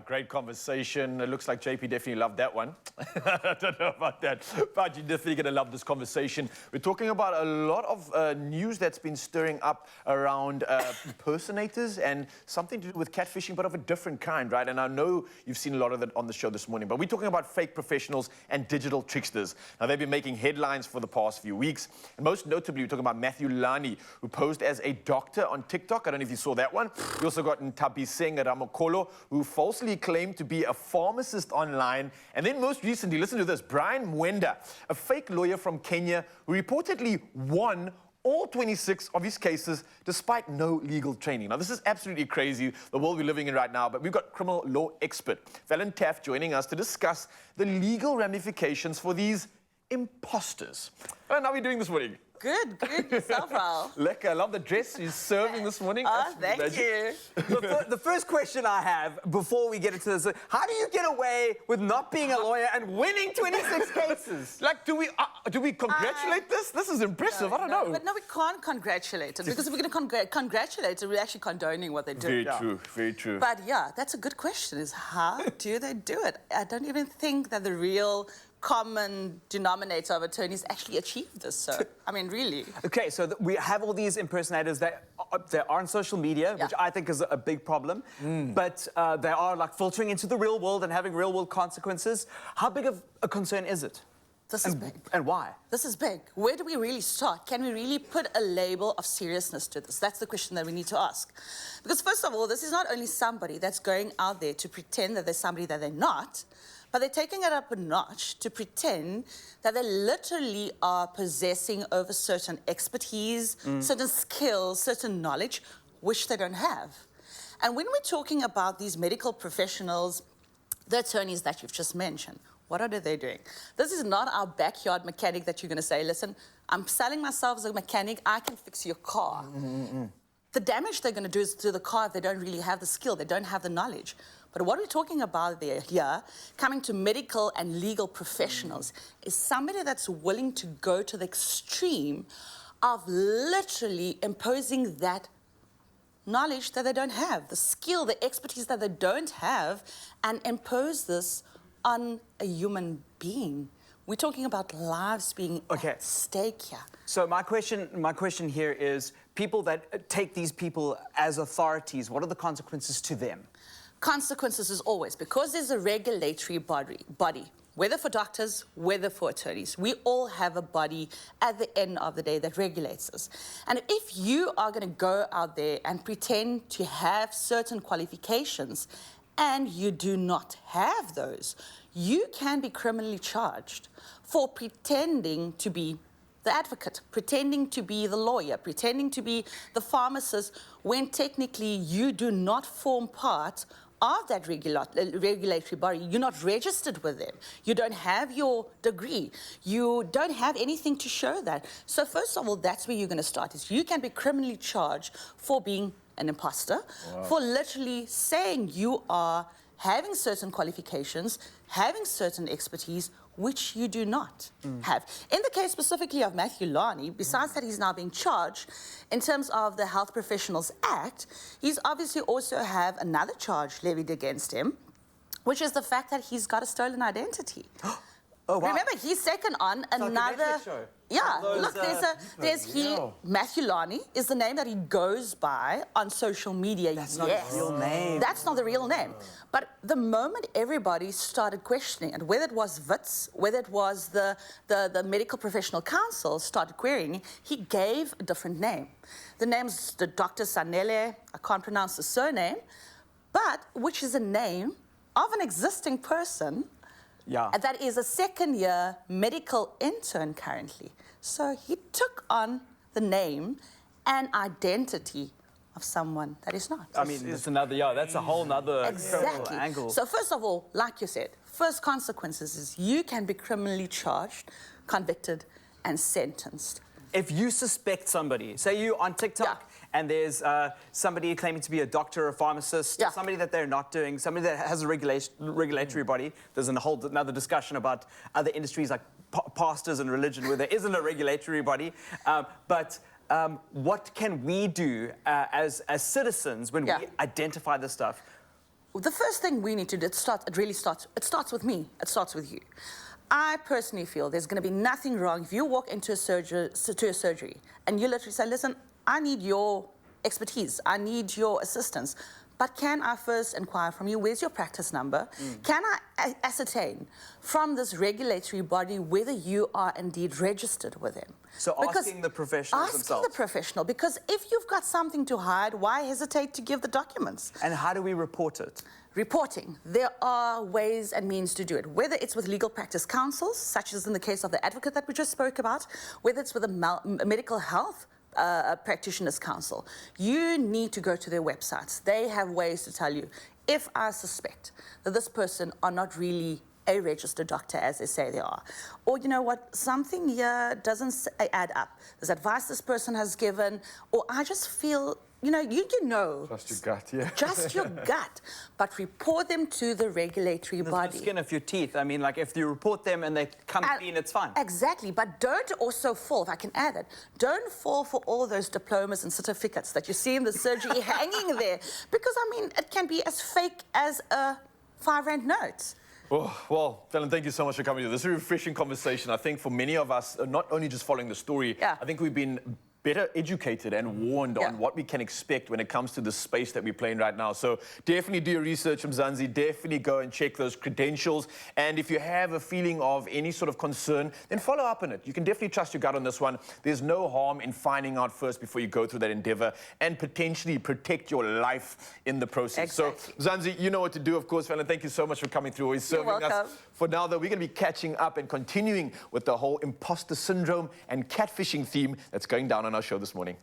Great conversation. It looks like JP definitely loved that one. I don't know about that, but you're definitely going to love this conversation. We're talking about a lot of news that's been stirring up around impersonators and something to do with catfishing, but of a different kind, right? And I know you've seen a lot of that on the show this morning, but we're talking about fake professionals and digital tricksters. Now, they've been making headlines for the past few weeks. And most notably, we're talking about Matthew Lani, who posed as a doctor on TikTok. I don't know if you saw that one. We also got Ntabiseng Ramokolo, who falsely claimed to be a pharmacist online. And then most recently, listen to this, Brian Mwenda, a fake lawyer from Kenya who reportedly won all 26 of his cases despite no legal training. Now, this is absolutely crazy, the world we're living in right now, but we've got criminal law expert Fallon Taff joining us to discuss the legal ramifications for these imposters. And how are we doing this morning? Good. Yourself, Raul. Lekker, I love the dress you're serving this morning. Oh, thank you. The first question I have before we get into this, how do you get away with not being a lawyer and winning 26 cases? Like, do we congratulate this? This is impressive. I don't know. But no, we can't congratulate it, because if we're going to congratulate it, we're actually condoning what they do. Very true. But yeah, that's a good question, is how do they do it? I don't even think that the real common denominator of attorneys actually achieve this, so, I mean, really. Okay, so we have all these impersonators that are on social media, which I think is a big problem, but they are like filtering into the real world and having real world consequences. How big of a concern is it? This is big. And why? This is big. Where do we really start? Can we really put a label of seriousness to this? That's the question that we need to ask. Because first of all, this is not only somebody that's going out there to pretend that they're somebody that they're not, but they're taking it up a notch to pretend that they literally are possessing over certain expertise, certain skills, certain knowledge, which they don't have. And when we're talking about these medical professionals, the attorneys that you've just mentioned, what are they doing? This is not our backyard mechanic that you're going to say, listen, I'm selling myself as a mechanic, I can fix your car. The damage they're going to do is to the car if they don't really have the skill, they don't have the knowledge. But what we're talking about here, coming to medical and legal professionals, is somebody that's willing to go to the extreme of literally imposing that knowledge that they don't have, the skill, the expertise that they don't have, and impose this on a human being. We're talking about lives being at stake here. So my question here is, people that take these people as authorities, what are the consequences to them? Consequences is always, because there's a regulatory body, whether for doctors, whether for attorneys, we all have a body at the end of the day that regulates us. And if you are going to go out there and pretend to have certain qualifications and you do not have those, you can be criminally charged for pretending to be the advocate, pretending to be the lawyer, pretending to be the pharmacist, when technically you do not form part of that regulatory body. You're not registered with them. You don't have your degree. You don't have anything to show that. So first of all, that's where you're going to start, is you can be criminally charged for being an imposter, for literally saying you are having certain qualifications, having certain expertise, which you do not have. In the case specifically of Matthew Lani, besides that he's now being charged, in terms of the Health Professionals Act, he's obviously also have another charge levied against him, which is the fact that he's got a stolen identity. Oh, wow. Remember, he's taken on another... Yeah, look, Matthew Lani is the name that he goes by on social media. That's not his real name. That's not the real name. But the moment everybody started questioning it, whether it was WITS, whether it was the Medical Professional Council started querying, he gave a different name. The name's the Dr. Sanele, I can't pronounce the surname, but which is a name of an existing person. Yeah. That is a second-year medical intern currently. So he took on the name and identity of someone that is not. I mean, it's another, that's a whole nother angle. So first of all, like you said, first consequences is you can be criminally charged, convicted, and sentenced. If you suspect somebody, say you on TikTok, and there's somebody claiming to be a doctor or a pharmacist, somebody that they're not doing, somebody that has a regulatory body. There's a whole another discussion about other industries like pastors and religion where there isn't a regulatory body. But what can we do as citizens when we identify this stuff? the first thing we need to do, it starts with me, it starts with you. I personally feel there's going to be nothing wrong if you walk into a surgery and you literally say, listen, I need your expertise, I need your assistance, but can I first inquire from you, where's your practice number? Can I ascertain from this regulatory body whether you are indeed registered with them? So asking the professionals themselves. Asking the professional, because if you've got something to hide, why hesitate to give the documents? And how do we report it? Reporting. There are ways and means to do it, whether it's with legal practice councils, such as in the case of the advocate that we just spoke about, whether it's with a medical health practitioners council. You need to go to their websites. They have ways to tell you, if I suspect that this person are not really a registered doctor as they say they are, or you know what, something here doesn't add up. There's advice this person has given, or I just feel, you know. Just your gut, yeah. Just your gut. But report them to the regulatory body. The skin of your teeth. I mean, like, if you report them and they come clean, it's fine. Exactly. But don't also fall, if I can add it, don't fall for all those diplomas and certificates that you see in the surgery hanging there. Because, I mean, it can be as fake as a R5 note. Oh, well, Fallon, thank you so much for coming to this. This is a refreshing conversation. I think for many of us, not only just following the story, I think we've been better educated and warned on what we can expect when it comes to the space that we're playing right now. So definitely do your research, Mzansi. Definitely go and check those credentials. And if you have a feeling of any sort of concern, then follow up on it. You can definitely trust your gut on this one. There's no harm in finding out first before you go through that endeavor and potentially protect your life in the process. Exactly. So, Mzansi, you know what to do, of course. Fallon, thank you so much for coming through. Always serving us. For now, though, we're going to be catching up and continuing with the whole imposter syndrome and catfishing theme that's going down on our show this morning.